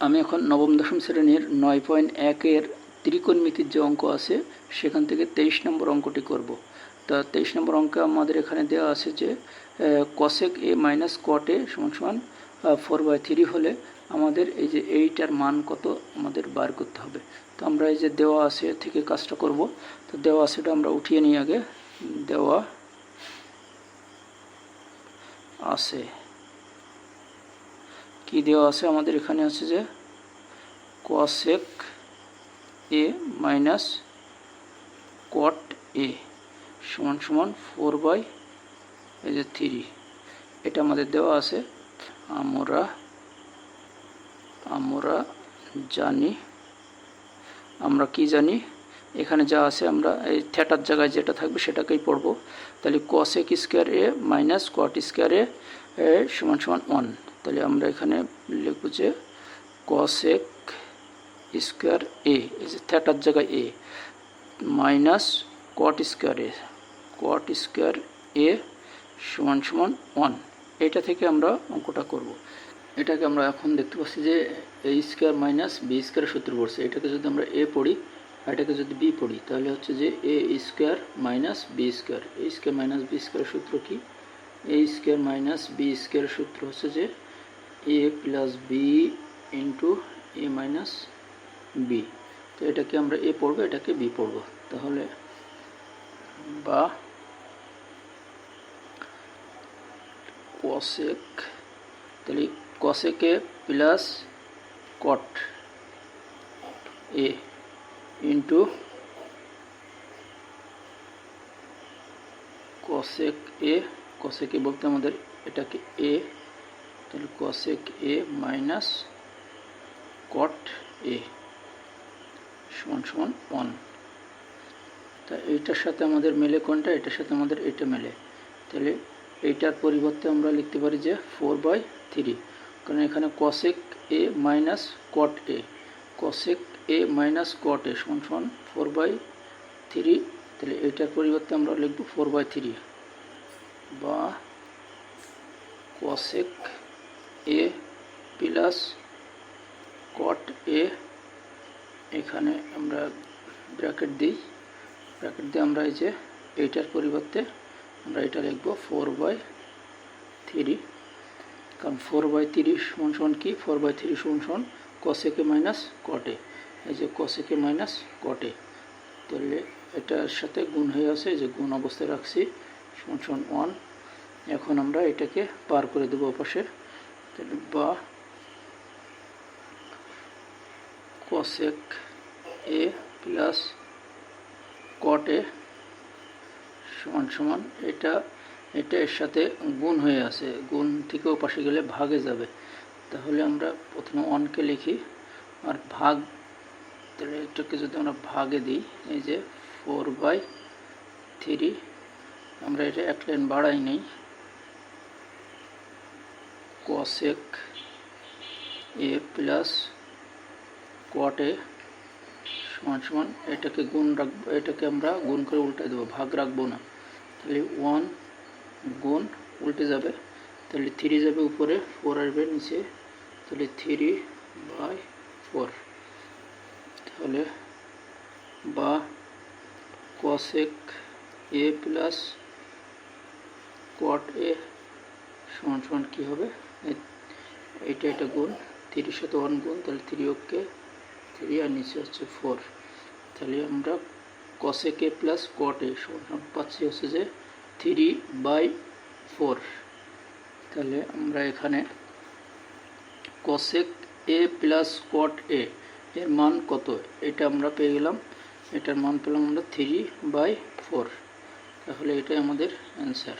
আমি এখন নবম দশম শ্রেণীর 9.1-এর ত্রিকোণমিতির যে অঙ্ক আছে সেখান থেকে 23 নম্বর অঙ্কটি করব। তা 23 নম্বর অঙ্কে আমাদের এখানে দেওয়া আছে যে cosec a minus cot a সমান সমান 4/3 হলে আমাদের এই যে এইটার মান কত আমাদের বার করতে হবে। তো আমরা এই যে দেওয়া আছে থেকে কাজটা করব। তো দেওয়া আছে এটা আমরা উঠিয়ে নিই আগে। দেওয়া আছে কি দেওয়া আছে আমাদের এখানে আছে যে cosec a minus cot a সমান সমান 4/3 এটা আমাদের দেওয়া আছে। আমরা জানি আমরা কি জানি এখানে যা আছে আমরা এই থিটার জায়গায় যেটা থাকবে সেটাকেই পড়ব। তাহলে cosec square a minus cot square a সমান সমান 1। তাহলে আমরা এখানে লিখব যে cosec স্কয়ার a এই যে থিটার জায়গায় a minus cot square a সমান সমান 1। এটা থেকে আমরা অঙ্কটা করব। এটাকে আমরা এখন দেখতে পাচ্ছি যে a square minus b square সূত্র পড়ছে। এটাকে যদি আমরা a পড়ি আর এটাকে যদি b পড়ি তাহলে হচ্ছে যে a square minus b square. a square minus b square সূত্র কি? a square minus b square সূত্র হচ্ছে যে a plus b into a minus b। তো এটাকে আমরা a পড়বো, এটাকে b পড়বো। তাহলে বা cosec, তাহলে cosec a plus cot a into cosec a, cosec a বলতে আমাদের এটাকে a, তাহলে cosec a minus cot a সমান সমান 1। তা এইটার সাথে আমাদের মেলে কোনটা? এটার সাথে আমাদের এটা মেলে। তাহলে এইটার পরিবর্তে আমরা লিখতে পারি যে 4/3, কারণ এখানে cosec a minus cot a, cosec a minus cot a সমান সমান 4/3। তাহলে এইটার পরিবর্তে আমরা লিখব 4/3 বা cosec a plus cot a, এখানে আমরা ব্র্যাকেট দিই, ব্র্যাকেট দিয়ে আমরা এই যে এইটার পরিবর্তে আমরা এটা লিখব 4/3, কারণ 4/3 সমান সমান কি? 4/3 সমান সমান cosec a minus cot a, এই যে cosec a minus cot a। তাহলে এটার সাথে গুণ হয়ে আছে, যে গুণ অবস্থায় রাখছি, সমান সমান 1। এখন আমরা এটাকে পার করে দেবো পাশে। তাহলে বা cosec a plus cot a সমান সমান এটা এর সাথে গুণ হয়ে আছে, গুণ থেকেও পাশে গেলে ভাগে যাবে। তাহলে আমরা প্রথমে 1কে লিখি আর ভাগ, তাহলে এটাকে যদি আমরা ভাগে দিই এই যে 4/3, আমরা এটা এক লাইন বাড়াই নেই, cosec a plus cot a সমান সমান এটাকে গুণ রাখবো, এটাকে আমরা গুণ করে উল্টে দেবো, ভাগ রাখবো না। তাহলে 1 গুণ উল্টে যাবে, তাহলে 3 যাবে উপরে, 4 আসবে নিচে, তাহলে 3/4। তাহলে বা cosec a plus cot a সমান সমান কী হবে? এটা গুণ, 3 সাথে 1 গুণ, তাহলে 3 ওকে 3 আর নিচে হচ্ছে 4। তাহলে আমরা cosec a plus cot a সমান পাচ্ছি হচ্ছে যে 3/4। তাহলে আমরা এখানে cosec a plus cot a এর মান কত এটা আমরা পেয়ে গেলাম, এটার মান পেলাম আমরা 3/4। তাহলে এটাই আমাদের অ্যান্সার।